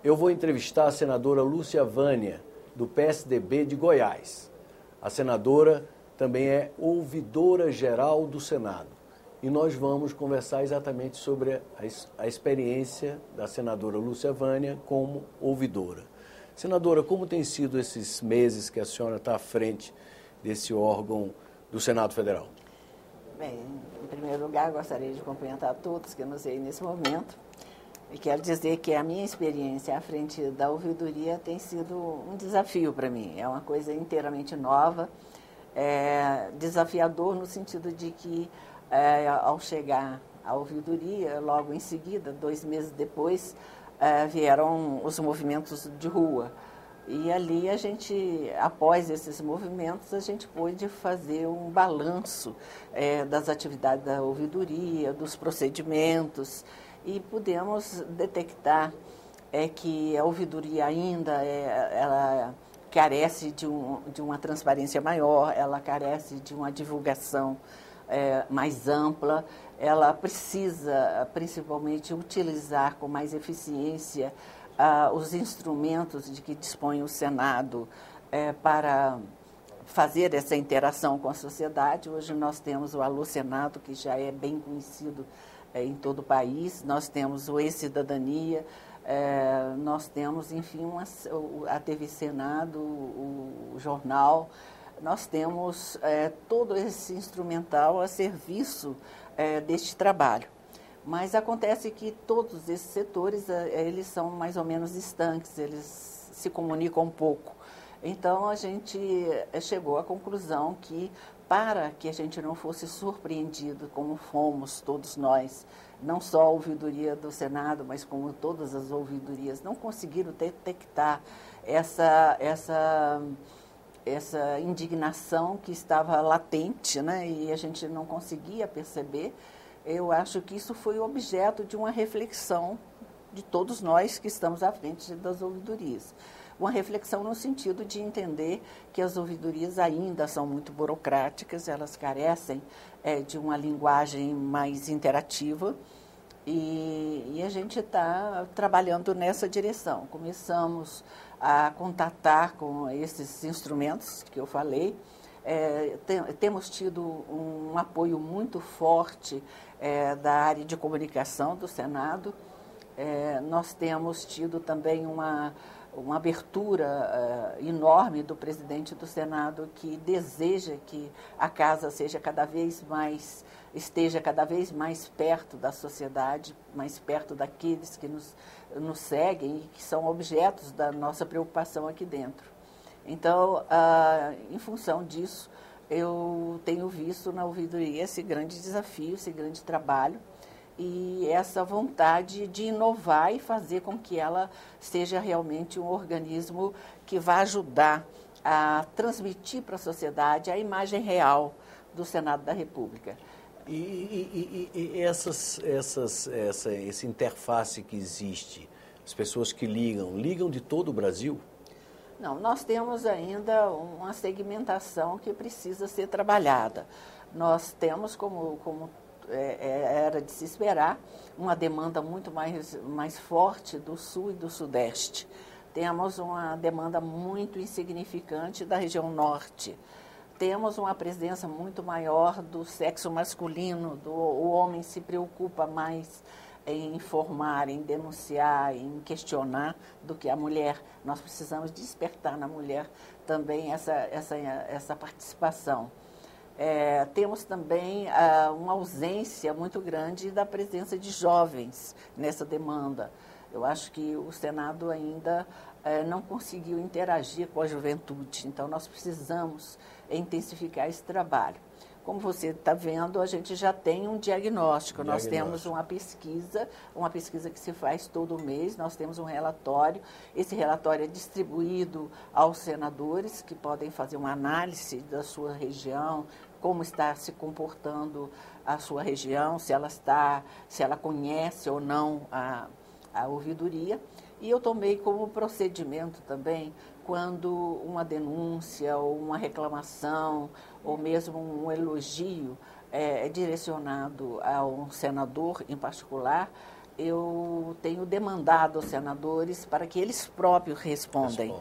eu vou entrevistar a senadora Lúcia Vânia, do PSDB de Goiás. A senadora também é ouvidora geral do Senado. E nós vamos conversar exatamente sobre a experiência da senadora Lúcia Vânia como ouvidora. Senadora, como tem sido esses meses que a senhora está à frente desse órgão do Senado Federal? Bem, em primeiro lugar, gostaria de cumprimentar a todos que nos veem nesse momento. E quero dizer que a minha experiência à frente da ouvidoria tem sido um desafio para mim. É uma coisa inteiramente nova, desafiador no sentido de que, ao chegar à ouvidoria, logo em seguida, 2 meses depois, vieram os movimentos de rua. E ali a gente, após esses movimentos, a gente pôde fazer um balanço das atividades da ouvidoria, dos procedimentos, e pudemos detectar que a ouvidoria ainda ela carece de uma transparência maior, ela carece de uma divulgação mais ampla, ela precisa principalmente utilizar com mais eficiência os instrumentos de que dispõe o Senado para fazer essa interação com a sociedade. Hoje nós temos o Alô Senado, que já é bem conhecido em todo o país, nós temos o E-Cidadania, nós temos, enfim, a TV Senado, o jornal, nós temos todo esse instrumental a serviço deste trabalho. Mas acontece que todos esses setores, eles são mais ou menos distantes, eles se comunicam um pouco. Então, a gente chegou à conclusão que, para que a gente não fosse surpreendido, como fomos todos nós, não só a ouvidoria do Senado, mas como todas as ouvidorias, não conseguiram detectar essa indignação que estava latente, né? E a gente não conseguia perceber. Eu acho que isso foi objeto de uma reflexão de todos nós que estamos à frente das ouvidorias. Uma reflexão no sentido de entender que as ouvidorias ainda são muito burocráticas, elas carecem de uma linguagem mais interativa e a gente está trabalhando nessa direção. Começamos a contatar com esses instrumentos que eu falei. Temos tido um apoio muito forte da área de comunicação do Senado. Nós temos tido também uma abertura enorme do presidente do Senado, que deseja que a casa esteja cada vez mais perto da sociedade, mais perto daqueles que nos seguem e que são objetos da nossa preocupação aqui dentro. Então, em função disso, eu tenho visto na ouvidoria esse grande desafio, esse grande trabalho e essa vontade de inovar e fazer com que ela seja realmente um organismo que vai ajudar a transmitir para a sociedade a imagem real do Senado da República. E essa interface que existe, as pessoas que ligam de todo o Brasil? Não, nós temos ainda uma segmentação que precisa ser trabalhada. Nós temos, como era de se esperar, uma demanda muito mais forte do Sul e do Sudeste. Temos uma demanda muito insignificante da região Norte. Temos uma presença muito maior do sexo masculino, o homem se preocupa mais em informar, em denunciar, em questionar do que a mulher. Nós precisamos despertar na mulher também essa participação. Temos também uma ausência muito grande da presença de jovens nessa demanda. Eu acho que o Senado ainda não conseguiu interagir com a juventude, então nós precisamos intensificar esse trabalho. Como você está vendo, a gente já tem um diagnóstico. Nós temos uma pesquisa que se faz todo mês, nós temos um relatório. Esse relatório é distribuído aos senadores, que podem fazer uma análise da sua região, como está se comportando a sua região, se ela conhece ou não a ouvidoria. E eu tomei como procedimento também, quando uma denúncia ou uma reclamação ou mesmo um elogio é direcionado a um senador em particular, eu tenho demandado aos senadores para que eles próprios respondem.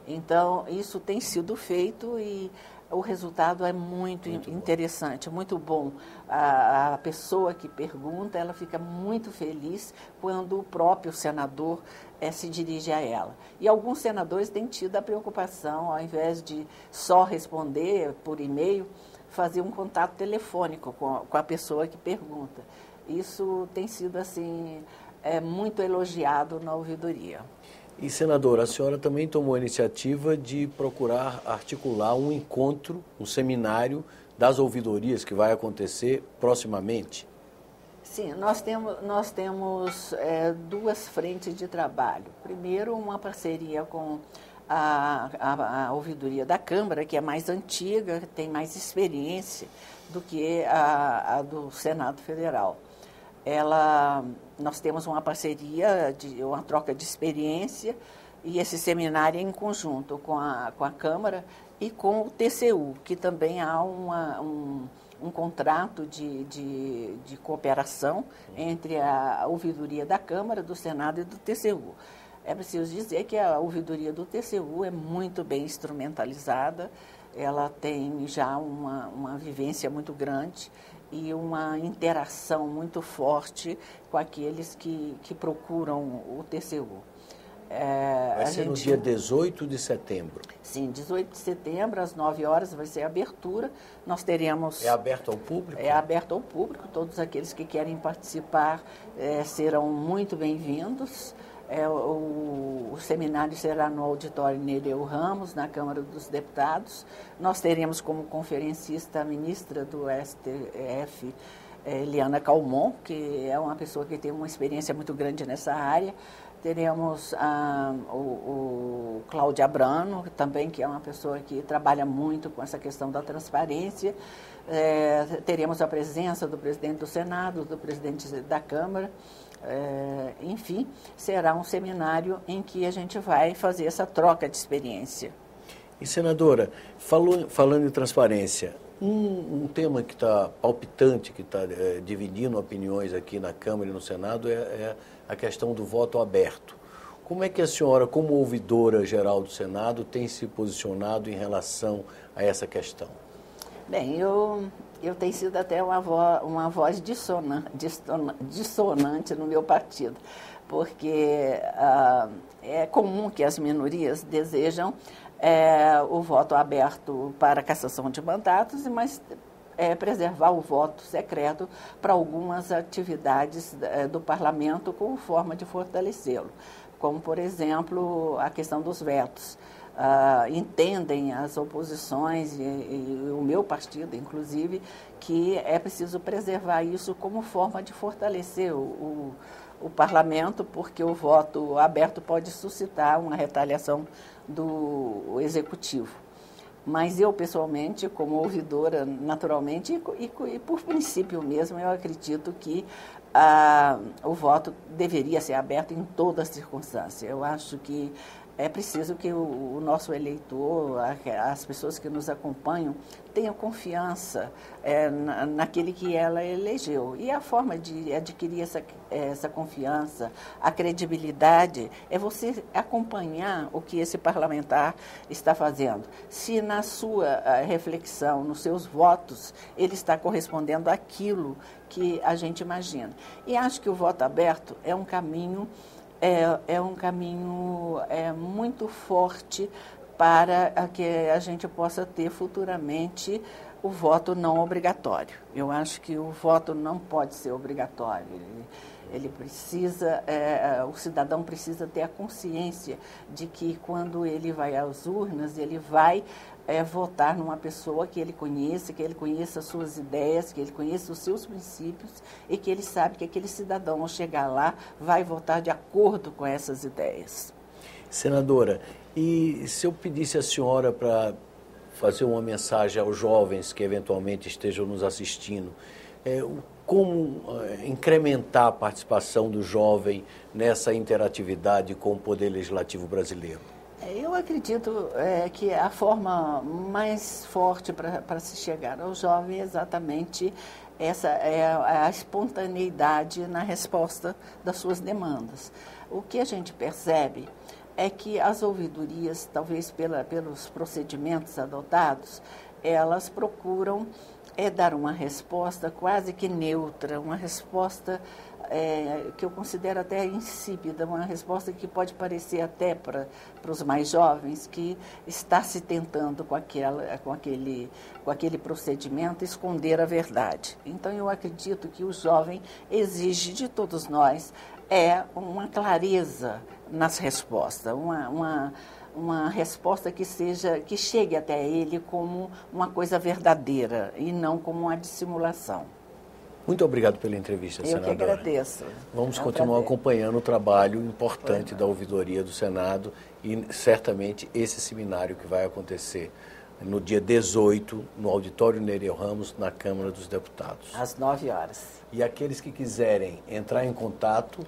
Então, isso tem sido feito e o resultado é muito interessante, muito bom. A pessoa que pergunta, ela fica muito feliz quando o próprio senador se dirige a ela. E alguns senadores têm tido a preocupação, ao invés de só responder por e-mail, fazer um contato telefônico com a pessoa que pergunta. Isso tem sido assim muito elogiado na ouvidoria. E, senadora, a senhora também tomou a iniciativa de procurar articular um encontro, um seminário das ouvidorias que vai acontecer proximamente? Sim, nós temos duas frentes de trabalho. Primeiro, uma parceria com a ouvidoria da Câmara, que é mais antiga, tem mais experiência do que a do Senado Federal. Nós temos uma parceria, uma troca de experiência, e esse seminário é em conjunto com a Câmara e com o TCU, que também há um contrato de cooperação entre a ouvidoria da Câmara, do Senado e do TCU. É preciso dizer que a ouvidoria do TCU é muito bem instrumentalizada, ela tem já uma vivência muito grande e uma interação muito forte com aqueles que procuram o TCU. Vai ser no dia 18 de setembro. Sim, 18 de setembro, às 9 horas, vai ser a abertura. Nós teremos... É aberto ao público? É aberto ao público. Todos aqueles que querem participar serão muito bem-vindos. O seminário será no auditório Nereu Ramos, na Câmara dos Deputados. Nós teremos como conferencista a ministra do STF, Eliana Calmon, que é uma pessoa que tem uma experiência muito grande nessa área. Teremos o Cláudio Abrano, também, que é uma pessoa que trabalha muito com essa questão da transparência. Teremos a presença do presidente do Senado, do presidente da Câmara. Enfim, será um seminário em que a gente vai fazer essa troca de experiência. E, senadora, falando em transparência, um tema que está palpitante, que está dividindo opiniões aqui na Câmara e no Senado é a questão do voto aberto. Como é que a senhora, como ouvidora geral do Senado, tem se posicionado em relação a essa questão? Bem, eu tenho sido até uma voz dissonante no meu partido, porque é comum que as minorias desejam o voto aberto para a cassação de mandatos, mas preservar o voto secreto para algumas atividades do parlamento como forma de fortalecê-lo, como, por exemplo, a questão dos vetos. Entendem as oposições e o meu partido, inclusive, que é preciso preservar isso como forma de fortalecer o parlamento, porque o voto aberto pode suscitar uma retaliação do executivo. Mas eu, pessoalmente, como ouvidora, naturalmente, e por princípio mesmo, eu acredito que o voto deveria ser aberto em toda circunstância. Eu acho que é preciso que o nosso eleitor, as pessoas que nos acompanham, tenham confiança naquele que ela elegeu. E a forma de adquirir essa confiança, a credibilidade, é você acompanhar o que esse parlamentar está fazendo. Se na sua reflexão, nos seus votos, ele está correspondendo àquilo que a gente imagina. E acho que o voto aberto é um caminho... É um caminho muito forte para que a gente possa ter futuramente o voto não obrigatório. Eu acho que o voto não pode ser obrigatório. Ele precisa, o cidadão precisa ter a consciência de que quando ele vai às urnas, ele vai votar numa pessoa que ele conheça as suas ideias, que ele conheça os seus princípios e que ele sabe que aquele cidadão, ao chegar lá, vai votar de acordo com essas ideias. Senadora, e se eu pedisse à senhora para fazer uma mensagem aos jovens que eventualmente estejam nos assistindo, como incrementar a participação do jovem nessa interatividade com o Poder Legislativo brasileiro? Eu acredito que a forma mais forte para se chegar ao jovem é exatamente essa, a espontaneidade na resposta das suas demandas. O que a gente percebe é que as ouvidorias, talvez pelos procedimentos adotados, elas procuram dar uma resposta quase que neutra, uma resposta que eu considero até insípida, uma resposta que pode parecer até para os mais jovens que está se tentando com aquele procedimento esconder a verdade. Então eu acredito que o jovem exige de todos nós uma clareza nas respostas, uma resposta que chegue até ele como uma coisa verdadeira e não como uma dissimulação. Muito obrigado pela entrevista, senadora. Eu que agradeço. Vamos continuar acompanhando o trabalho importante da ouvidoria do Senado e certamente esse seminário que vai acontecer no dia 18, no auditório Nereu Ramos, na Câmara dos Deputados. Às 9 horas. E aqueles que quiserem entrar em contato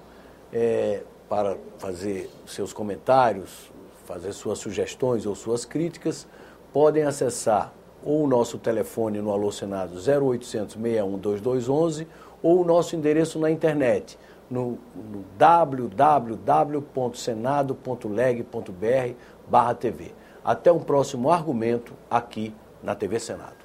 para fazer seus comentários, fazer suas sugestões ou suas críticas, podem acessar ou o nosso telefone no Alô Senado 0800 61 2211 ou o nosso endereço na internet no www.senado.leg.br/TV. Até um próximo argumento aqui na TV Senado.